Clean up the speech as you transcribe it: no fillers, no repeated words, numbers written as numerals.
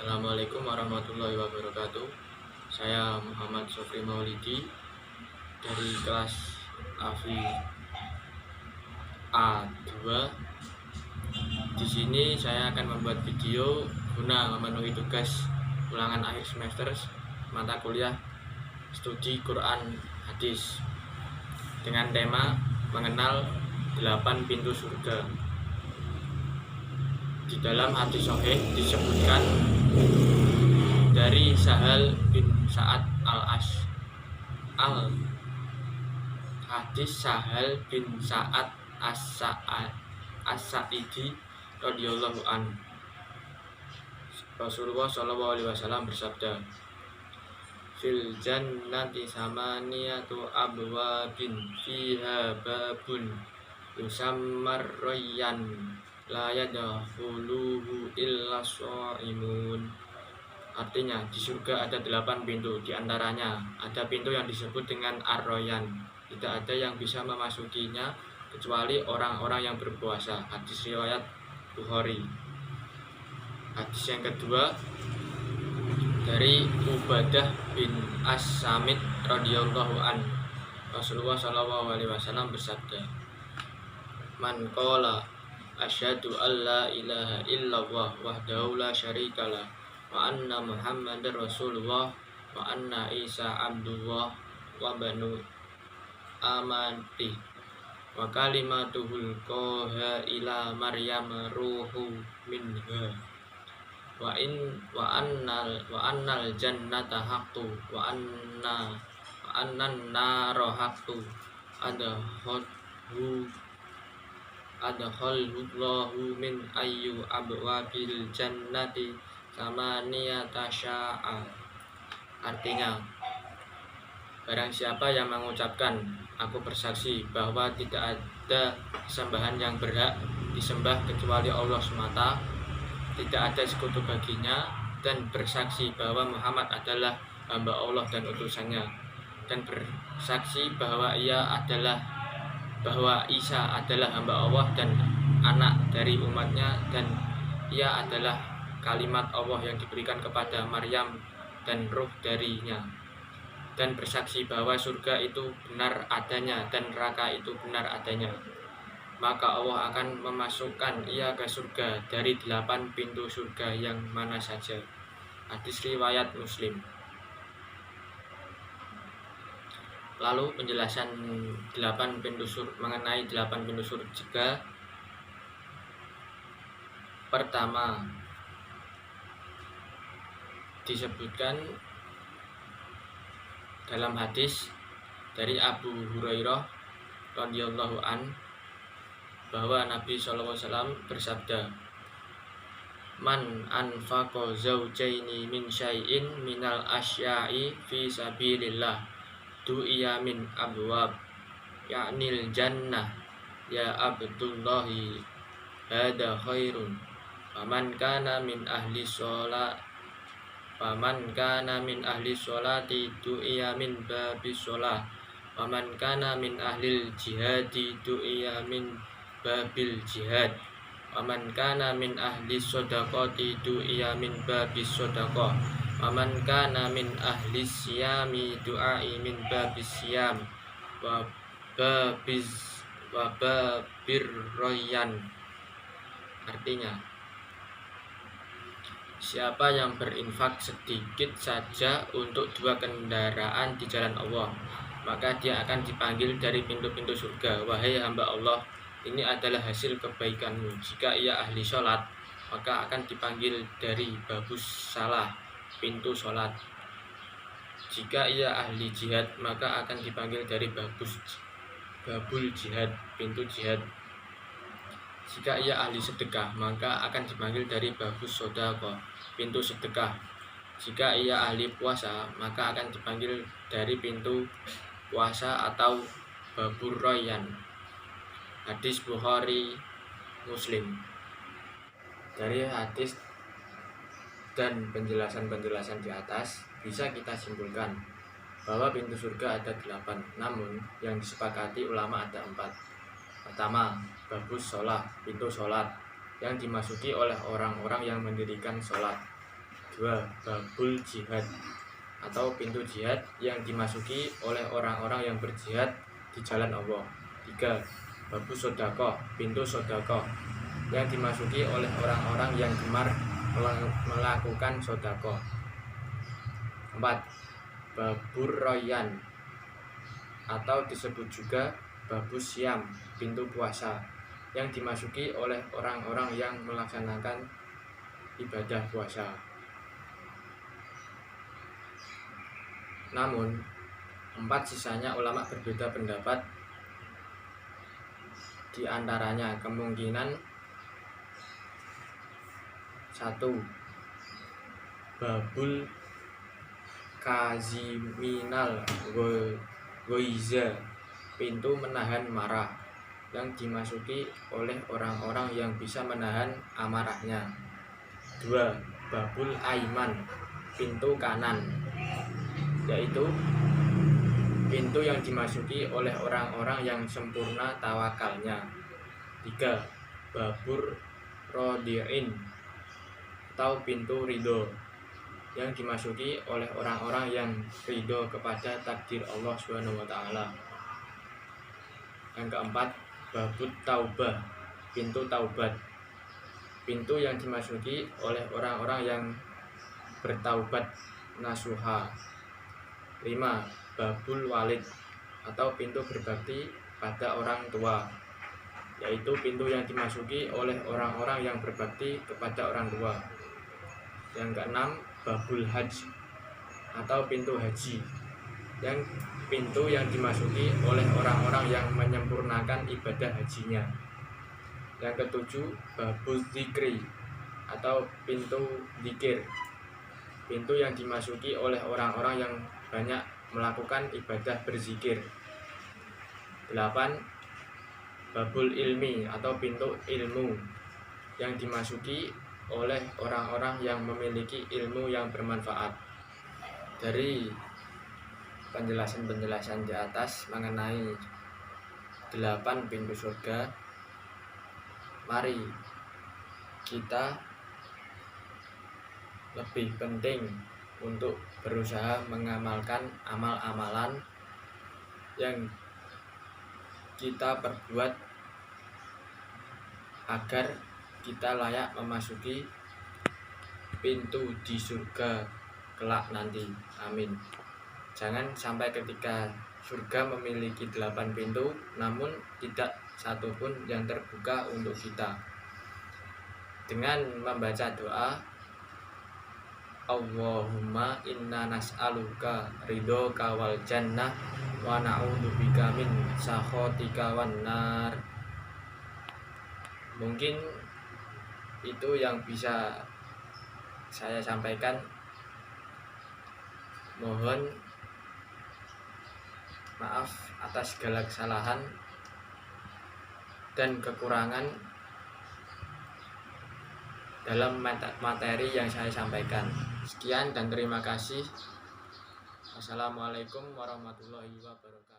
Assalamualaikum warahmatullahi wabarakatuh. Saya Muhammad Sofri Maulidi dari kelas AFI A2. Di sini saya akan membuat video guna memenuhi tugas ulangan akhir semester mata kuliah studi Quran Hadis dengan tema mengenal 8 pintu surga. Di dalam hadis sahih disebutkan dari Sahal bin Sa'ad hadis Sahal bin Sa'ad As-Sa'idi radhiyallahu an. Rasulullah sallallahu alaihi wasallam bersabda, "Fil jannati samaniyatu abwabin fiha babun yusammar rayyan la yadkhuluhu illa shaimun." Artinya, di surga ada 8 pintu, di antaranya ada pintu yang disebut dengan Ar-Rayyan. Tidak ada yang bisa memasukinya kecuali orang-orang yang berpuasa. Hadis riwayat Bukhari. Hadis yang kedua dari Ubadah bin As-Samit radhiyallahu an. Rasulullah sallallahu alaihi wasallam bersabda, "Man qala asyhadu alla ilaha illallah wahdahu la syarikalah wa anna Muhammadar Rasulullah wa anna Isa abdullah wa banu amati wa kalimatuhul qaha ila Maryam ruhu minha wa annal jannata haqqu wa annan nara haqqu adkhalullahu min ayyu abwabil jannati samaniyata sya'a." Artinya, barang siapa yang mengucapkan "Aku bersaksi bahwa tidak ada sembahan yang berhak disembah kecuali Allah semata, tidak ada sekutu baginya, dan bersaksi bahwa Muhammad adalah hamba Allah dan utusannya, dan bersaksi bahwa Isa adalah hamba Allah dan anak dari umatnya, dan ia adalah kalimat Allah yang diberikan kepada Maryam dan ruh darinya, dan bersaksi bahwa surga itu benar adanya dan neraka itu benar adanya, maka Allah akan memasukkan ia ke surga dari 8 pintu surga yang mana saja. Hadis riwayat Muslim. Lalu penjelasan mengenai 8 pintu surga. Pertama, disebutkan dalam hadis dari Abu Hurairah radhiyallahu an bahwa Nabi SAW bersabda, "Man anfaqa zawjaini min syai'in minal asya'i fi sabilillah du'iya min abwab ya'nil jannah ya abdullahi hada khairun faman kana min ahli sholati du'iya min babis sholah waman kana min ahlil jihadi du'iya min babil jihad waman kana min ahli sodaqati du'iya min babis sodaqah waman kana min ahli siyami du'ai min babis siyam wa babir royan." Artinya, siapa yang berinfak sedikit saja untuk 2 kendaraan di jalan Allah, maka dia akan dipanggil dari pintu-pintu surga. "Wahai hamba Allah, ini adalah hasil kebaikanmu." Jika ia ahli sholat, maka akan dipanggil dari babus salah, pintu sholat. Jika ia ahli jihad, maka akan dipanggil dari babul jihad, pintu jihad. Jika ia ahli sedekah, maka akan dipanggil dari babus sodaqah, pintu sedekah. Jika ia ahli puasa, maka akan dipanggil dari pintu puasa atau babur royan. Hadis Bukhari Muslim. Dari hadis dan penjelasan di atas bisa kita simpulkan bahwa pintu surga ada 8, namun yang disepakati ulama ada 4. Pertama, babus sholat, pintu sholat yang dimasuki oleh orang-orang yang mendirikan sholat. Kedua, babul jihad atau pintu jihad yang dimasuki oleh orang-orang yang berjihad di jalan Allah. Tiga, babu sodakoh, pintu sodakoh yang dimasuki oleh orang-orang yang gemar melakukan sodakoh. Empat, babur royan atau disebut juga babu siam, pintu puasa yang dimasuki oleh orang-orang yang melaksanakan ibadah puasa. Namun, empat sisanya ulama berbeda pendapat. Di antaranya kemungkinan satu, babul kaziminal goiza, pintu menahan marah yang dimasuki oleh orang-orang yang bisa menahan amarahnya. Dua, babul aiman, pintu kanan, yaitu pintu yang dimasuki oleh orang-orang yang sempurna tawakalnya. Tiga, babur rodiin atau pintu ridho yang dimasuki oleh orang-orang yang ridho kepada takdir Allah SWT. Yang keempat, babut taubah, pintu taubat, pintu yang dimasuki oleh orang-orang yang bertaubat nasuha. 5, babul walid atau pintu berbakti pada orang tua, yaitu pintu yang dimasuki oleh orang-orang yang berbakti kepada orang tua. Yang keenam, babul haji atau pintu haji, yang pintu yang dimasuki oleh orang-orang yang menyempurnakan ibadah hajinya. Yang ketujuh, babul zikri atau pintu zikir, pintu yang dimasuki oleh orang-orang yang banyak melakukan ibadah berzikir. 8, babul ilmi atau pintu ilmu yang dimasuki oleh orang-orang yang memiliki ilmu yang bermanfaat. Dari penjelasan-penjelasan di atas mengenai 8 pintu surga, mari kita lebih penting untuk berusaha mengamalkan amal-amalan yang kita perbuat agar kita layak memasuki pintu di surga kelak nanti. Amin. Jangan sampai ketika surga memiliki 8 pintu namun tidak satupun yang terbuka untuk kita. Dengan membaca doa, Allahumma inna nas'aluka ridhoka wal jannah wa na'udzubika min sakhatika wan nar. Mungkin itu yang bisa saya sampaikan. Mohon maaf atas segala kesalahan dan kekurangan dalam materi yang saya sampaikan. Sekian dan terima kasih. Wassalamualaikum warahmatullahi wabarakatuh.